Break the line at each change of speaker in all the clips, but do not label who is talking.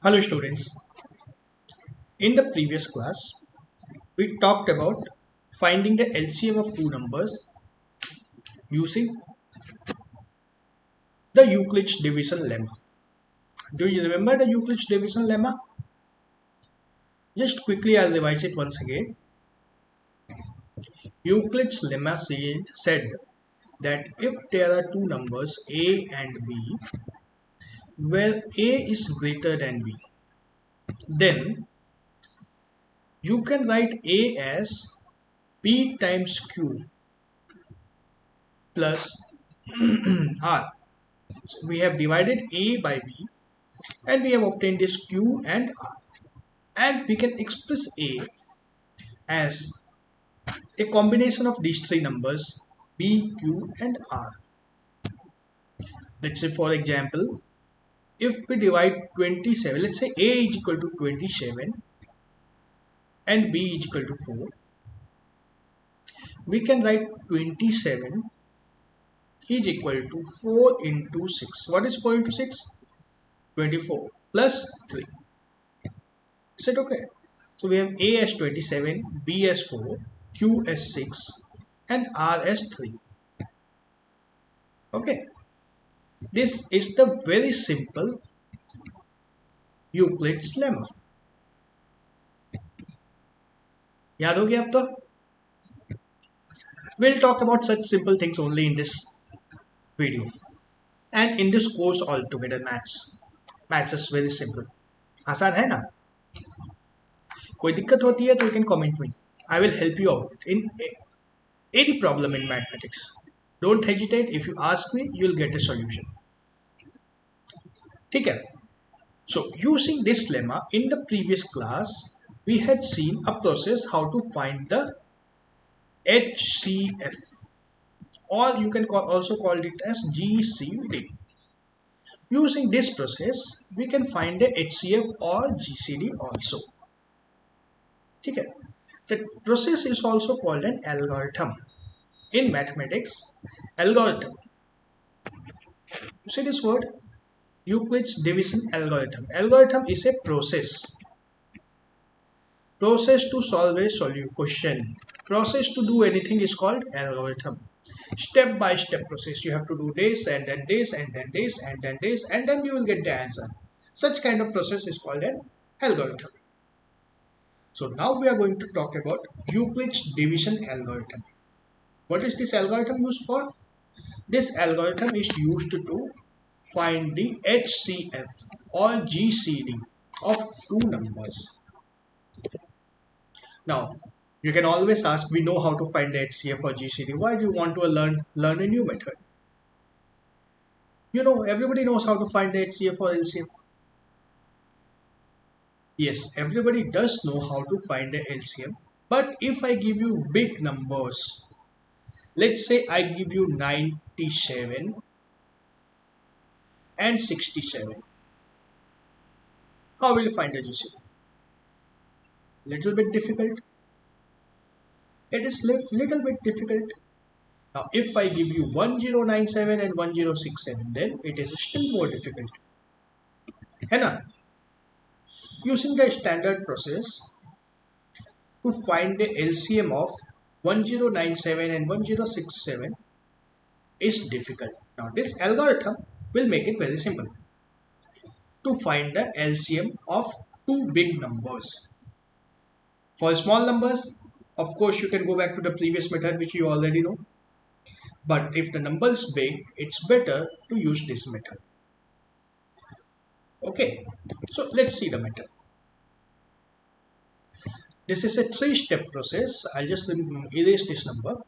Hello students, in the previous class we talked about finding the LCM of two numbers using the Euclid's division lemma. Do you remember the Euclid's division lemma? Just quickly I'll revise it once again. Euclid's lemma said that if there are two numbers A and B where A is greater than B, then you can write A as P times Q plus R. So we have divided A by B and we have obtained this Q and R, and we can express A as a combination of these three numbers B, Q and R. Let's say for example, if we divide 27, let's say A is equal to 27 and B is equal to 4, we can write 27 is equal to 4 into 6. What is 4 into 6? 24 plus 3. Is it okay? So we have A as 27, B as 4, Q as 6 and R as 3. Okay. This is the very simple Euclid's lemma. याद हो गया अब तो? We'll talk about such simple things only in this video and in this course altogether. Maths is very simple. आसान है ना? कोई दिक्कत होती है तो you can comment me. I will help you out in any problem in mathematics. Don't hesitate. If you ask me, you'll get a solution. ठीक है? So using this lemma in the previous class, we had seen a process how to find the HCF, or you can also call it as GCD. Using this process, we can find the HCF or GCD also. ठीक है? The process is also called an algorithm. In mathematics, algorithm. You see this word? Euclid's division algorithm. Algorithm is a process. Process to solve a question. Process to do anything is called algorithm. Step by step process. You have to do this and then this and then this and then this and then you will get the answer. Such kind of process is called an algorithm. So now we are going to talk about Euclid's division algorithm. What is this algorithm used for? This algorithm is used to find the HCF or GCD of two numbers. Now, you can always ask, we know how to find the HCF or GCD. Why do you want to learn a new method? You know, everybody knows how to find the HCF or LCM. Yes, everybody does know how to find the LCM. But if I give you big numbers, let's say I give you 97 and 67. How will you find the GCD? Little bit difficult. It is little bit difficult. Now, if I give you 1097 and 1067, then it is still more difficult. है ना? Using the standard process to find the LCM of 1097 and 1067 is difficult. Now, this algorithm will make it very simple to find the LCM of two big numbers. For small numbers, of course, you can go back to the previous method which you already know. But if the number is big, it's better to use this method. Okay, so let's see the method. This is a three-step process. I'll just erase this number.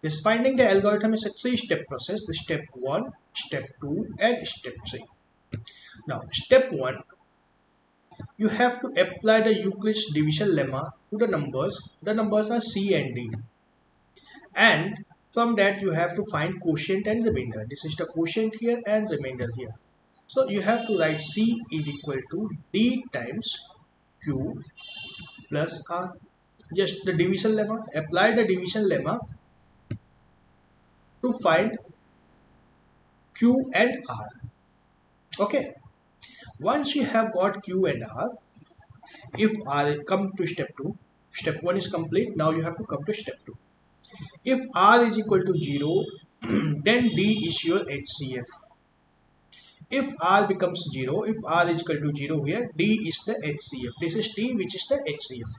This finding the algorithm is a three-step process. The step 1, step 2 and step 3. Now, step 1, you have to apply the Euclid's division lemma to the numbers. The numbers are C and D. And from that you have to find quotient and remainder. This is the quotient here and remainder here. So you have to write C is equal to D times Q plus R. Just the division lemma. Apply the division lemma to find Q and R. Okay. Once you have got Q and R, if R come to step 2, step 1 is complete, now you have to come to step 2. If R is equal to 0, then D is your HCF. If R becomes 0, if R is equal to 0 here, D is the HCF. This is D, which is the HCF.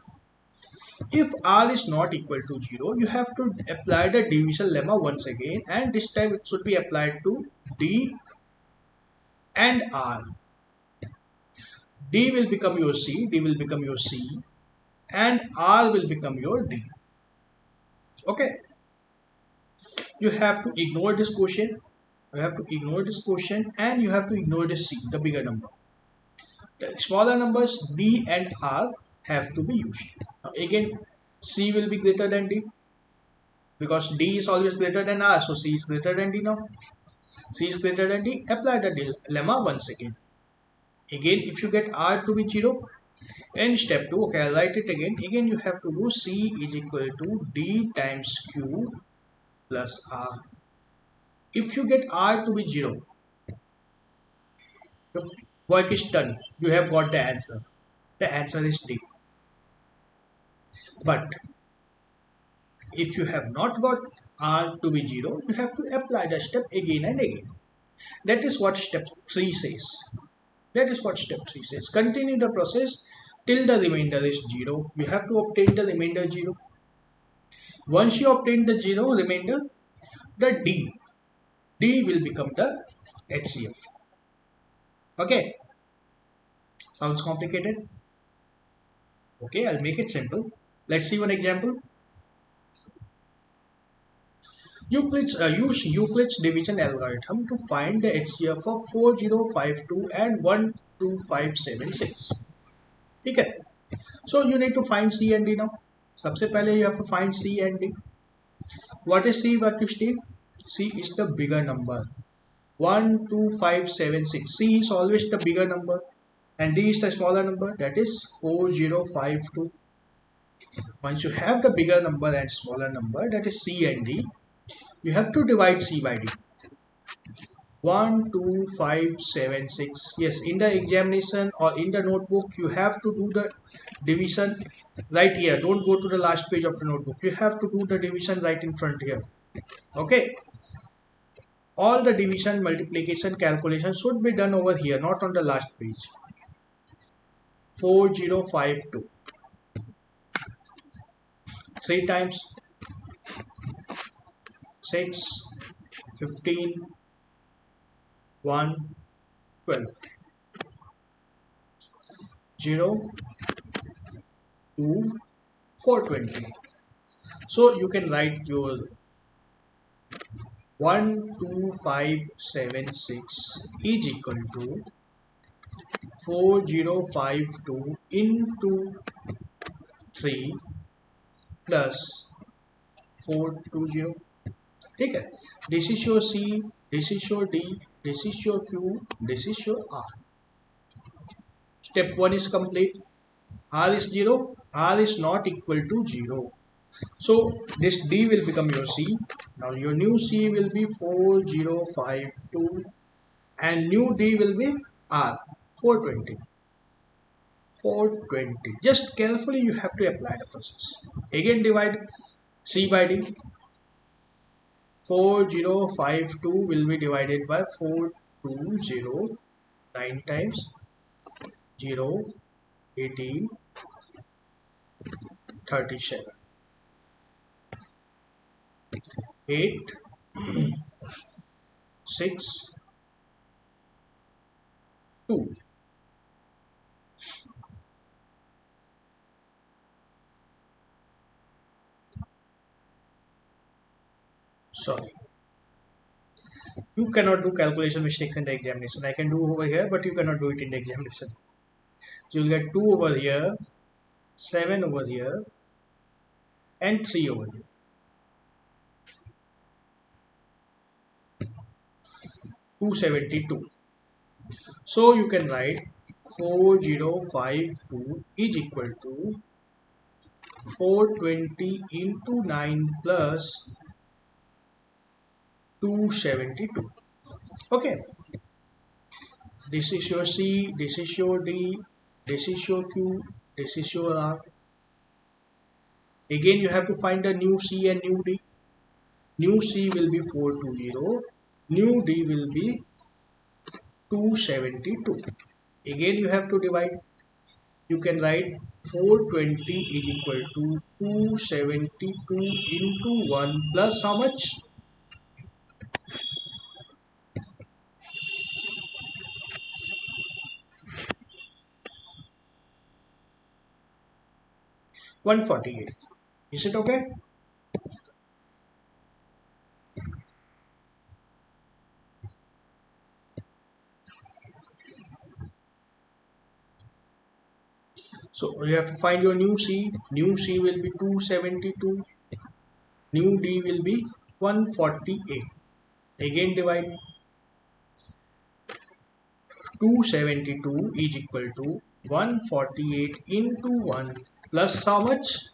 If R is not equal to 0, you have to apply the division lemma once again, and this time it should be applied to D and R. D will become your C, D will become your C, and R will become your D. Okay, you have to ignore this quotient, and you have to ignore the C, the bigger number. The smaller numbers D and R have to be used. Now again, C will be greater than D, because D is always greater than R, so C is greater than D now. C is greater than D, apply the lemma once again. Again, if you get R to be 0, in step 2, okay, I'll write it again. Again, you have to do C is equal to D times Q plus R. If you get R to be 0, your work is done. You have got the answer. The answer is D. But if you have not got R to be 0, you have to apply the step again and again. That is what step 3 says. Continue the process till the remainder is 0. You have to obtain the remainder 0. Once you obtain the 0 remainder, the D will become the HCF. Okay. Sounds complicated? Okay, I'll make it simple. Let's see one example. Use Euclid's division algorithm to find the HCF of 4052 and 12576. Okay. So you need to find C and D now. सबसे पहले you have to find C and D. What is C? What is D? C is the bigger number. 12576. C is always the bigger number, and D is the smaller number. That is 4052. Once you have the bigger number and smaller number, that is C and D, you have to divide C by D. 12576. Yes, in the examination or in the notebook, you have to do the division right here. Don't go to the last page of the notebook. You have to do the division right in front here. Okay. All the division, multiplication, calculation should be done over here, not on the last page. 4052. 3 times 6, 15, 1, 12. 0, 2, 420. So you can write your 12576 is equal to 4052 into 3 plus 420. ठीक है, this is your C, this is your D, this is your Q, this is your R. Step 1 is complete. R is 0, R is not equal to 0. So this D will become your C. Now your new C will be 4052 and new D will be R, 420. 420. Just carefully you have to apply the process. Again divide C by D. 4052 will be divided by 420, 9 times 0, 18, 37. 8, 6, 2. Sorry. You cannot do calculation mistakes in the examination. I can do over here, but you cannot do it in the examination. So you'll get 2 over here, 7 over here, and 3 over here. 272. So you can write 4052 is equal to 420 into 9 plus 272. Okay. This is your C, this is your D, this is your Q, this is your R. Again, you have to find the new C and new D. New C will be 420, new D will be 272. Again, you have to divide. You can write 420 is equal to 272 into 1 plus how much? 148. Is it okay? So you have to find your new C. New C will be 272. New D will be 148. Again divide. 272 is equal to 148 into 1 plus how much?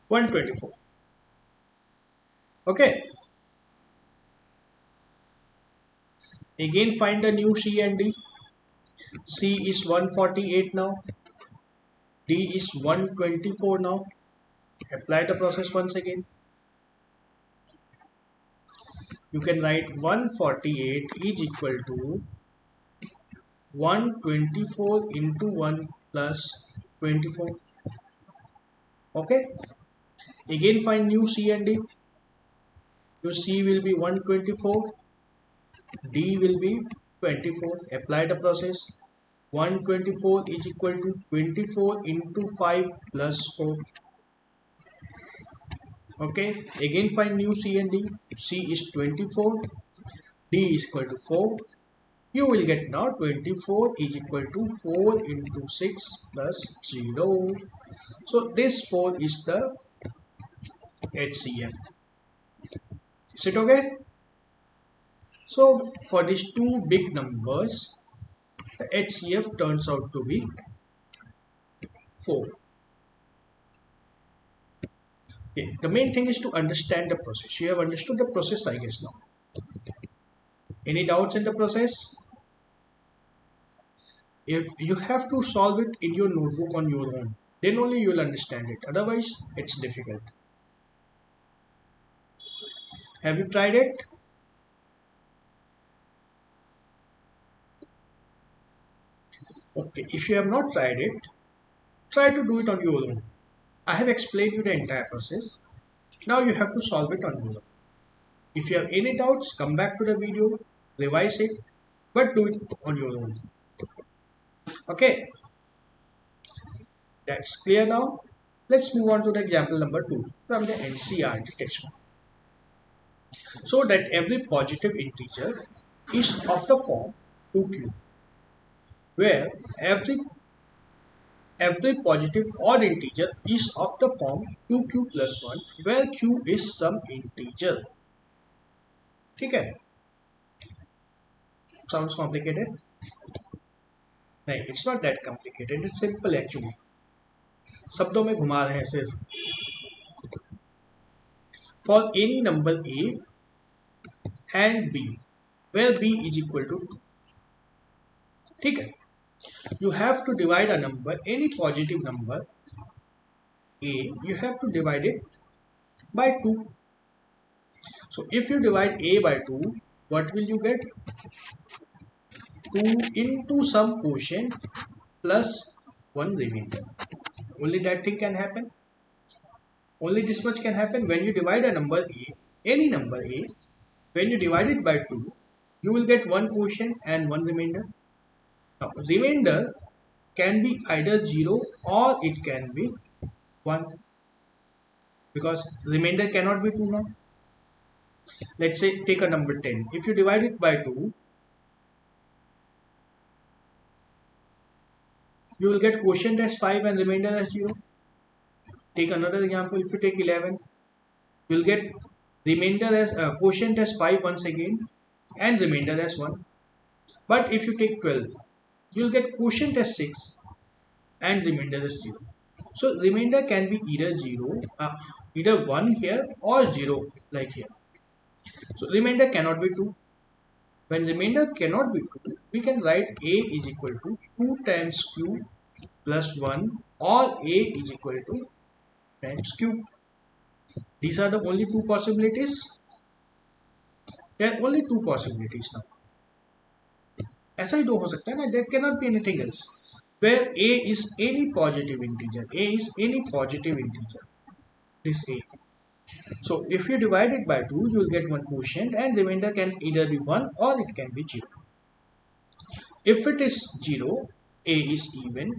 124. Okay. Again find the new C and D. C is 148 now. D is 124 now. Apply the process once again. You can write 148 is equal to 124 into 1 plus 24. Okay. Again find new C and D. Your C will be 124. D will be 24. Apply the process. 124 is equal to 24 into 5 plus 4. Okay. Again find new C and D. C is 24. D is equal to 4. You will get now 24 is equal to 4 into 6 plus 0. So this 4 is the HCF. Is it okay? So for these two big numbers, the HCF turns out to be 4. Okay. The main thing is to understand the process. You have understood the process, I guess now. Any doubts in the process? If you have to solve it in your notebook on your own, then only you will understand it. Otherwise, it's difficult. Have you tried it? Okay, if you have not tried it, try to do it on your own. I have explained you the entire process. Now you have to solve it on your own. If you have any doubts, come back to the video, revise it, but do it on your own. Okay, that's clear now. Let's move on to the example number 2 from the NCERT textbook. So that every positive integer is of the form 2q, where every positive odd integer is of the form 2q plus 1, where q is some integer. Okay? Sounds complicated? No, it's not that complicated. It's simple actually. शब्दों में घुमा रहे हैं सिर्फ. For any number a and b, where b is equal to 2. ठीक है? You have to divide a number, any positive number a, you have to divide it by 2. So if you divide a by 2, what will you get? 2 into some quotient plus 1 remainder. Only that thing can happen. Only this much can happen. When you divide a number a, any number a, when you divide it by 2, you will get 1 quotient and 1 remainder. Now, remainder can be either 0 or it can be 1, because remainder cannot be 2 now. Let's say take a number 10. If you divide it by 2, you will get quotient as 5 and remainder as 0. Take another example. If you take 11, you will get remainder as quotient as 5 once again and remainder as 1. But if you take 12, you will get quotient as 6 and remainder as 0. So remainder can be either 0, either 1 here or 0 like here. So remainder cannot be 2. When remainder cannot be 2, we can write A is equal to 2 times Q plus 1, or A is equal to times Q. These are the only two possibilities. There are only two possibilities now. ऐसा ही दो हो सकता है ना, there cannot be anything else. Where A is any positive integer. A is any positive integer. This A. So if you divide it by 2, you will get one quotient, and remainder can either be 1 or it can be 0. If it is 0, A is even.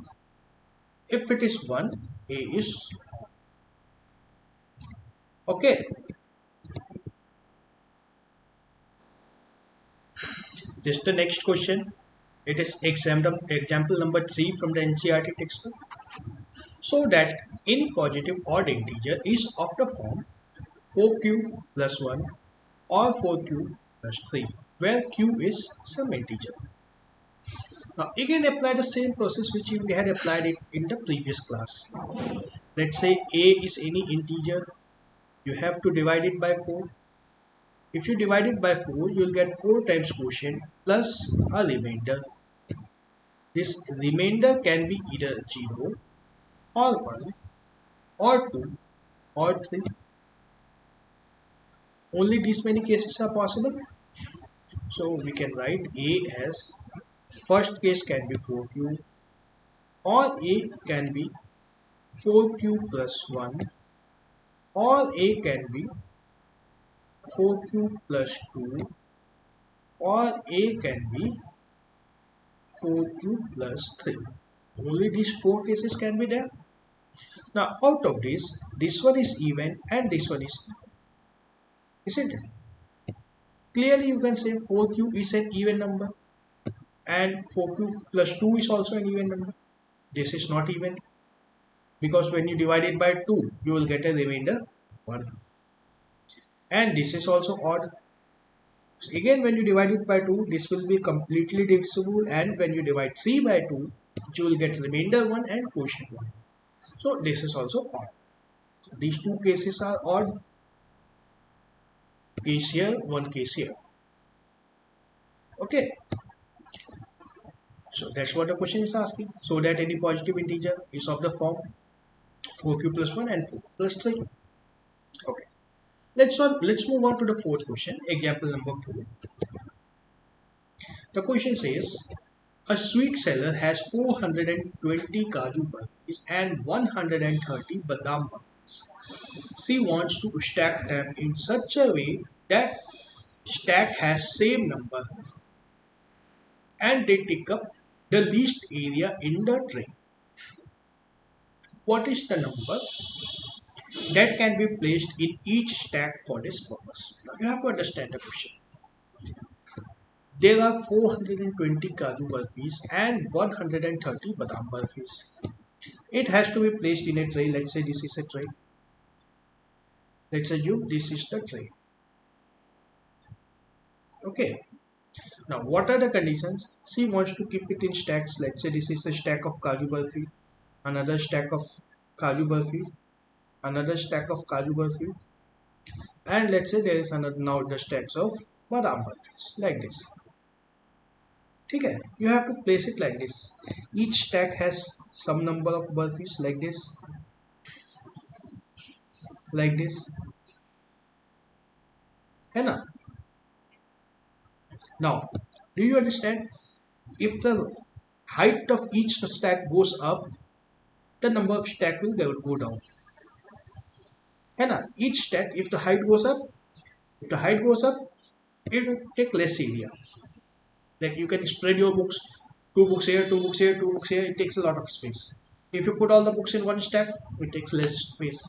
If it is 1, A is odd. Okay. This is the next question. It is example number 3 from the NCERT textbook. So that any positive odd integer is of the form 4q plus 1 or 4q plus 3, where q is some integer. Now again apply the same process which we had applied it in the previous class. Let's say a is any integer. You have to divide it by 4. If you divide it by 4, you will get 4 times quotient plus a remainder. This remainder can be either 0 or 1 or 2 or 3. Only these many cases are possible. So we can write A as first case can be 4q, or A can be 4q plus 1, or A can be 4q plus 2, or A can be 4q plus 3. Only these 4 cases can be there. Now out of this one is even and this one is even. Isn't it? Clearly you can say 4q is an even number and 4q plus 2 is also an even number. This is not even, because when you divide it by 2, you will get a remainder 1. And this is also odd. So again, when you divide it by 2, this will be completely divisible, and when you divide 3 by 2, you will get remainder 1 and quotient 1. So this is also odd. So these two cases are odd. Case here, one case here. Okay. So that's what the question is asking. So that any positive integer is of the form 4q plus 1 and 4 plus 3. Okay. Let's move on to the fourth question, example number 4. The question says, a sweet seller has 420 kaju burfis and 130 badam burfis. She wants to stack them in such a way that stack has same number and they take up the least area in the tray. What is the number that can be placed in each stack for this purpose? Now you have to understand the question. There are 420 kaju burfis and 130 badam burfis. It has to be placed in a tray. Let's say this is a tray. Let's assume this is the tray. Okay. Now what are the conditions? She wants to keep it in stacks. Let's say this is a stack of kaju burfi, another stack of kaju burfi, another stack of kaju burfi, and let's say there is another now the stacks of badam burfis like this. Okay, you have to place it like this. Each stack has some number of burfis like this, like this. Henna. Now, do you understand? If the height of each stack goes up, the number of stack will go down. Henna. Each stack, if the height goes up, it will take less area. Like you can spread your books, 2 books here, 2 books here, 2 books here. It takes a lot of space. If you put all the books in one stack, it takes less space.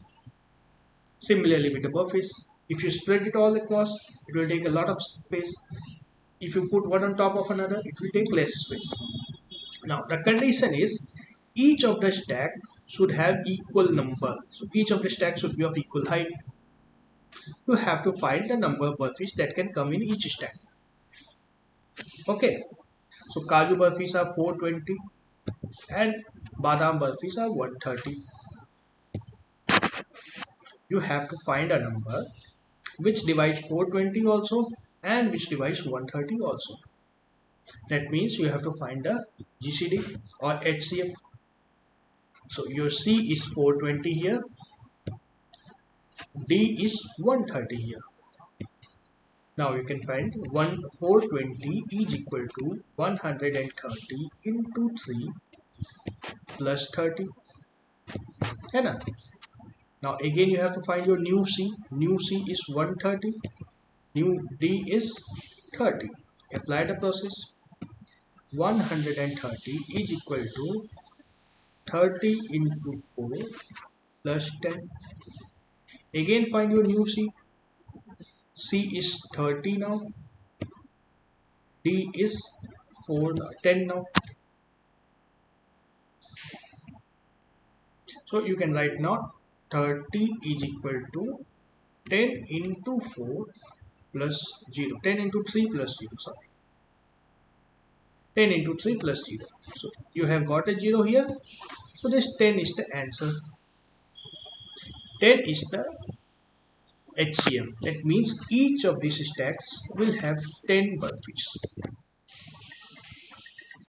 Similarly with the burfis, if you spread it all across, it will take a lot of space. If you put one on top of another, it will take less space. Now the condition is each of the stack should have equal number. So each of the stack should be of equal height. You have to find the number of burfis that can come in each stack. Okay, so kaju burfis are 420 and badam burfis are 130. you have to find a number which divides 420 also and which divides 130 also. That means you have to find the GCD or HCF. So your C is 420 here, D is 130 here. Now you can find 420 is equal to 130 into 3 plus 30. है ना? Now again you have to find your new C. New C is 130. New D is 30. Apply the process. 130 is equal to 30 into 4 plus 10. Again find your new C. C is 30 now. D is 10 now. So you can write now 30 is equal to 10 into 4 plus 0. 10 into 3 plus 0. Sorry. 10 into 3 plus 0. So you have got a 0 here. So this 10 is the answer. 10 is the HCF. That means each of these stacks will have 10 burpees.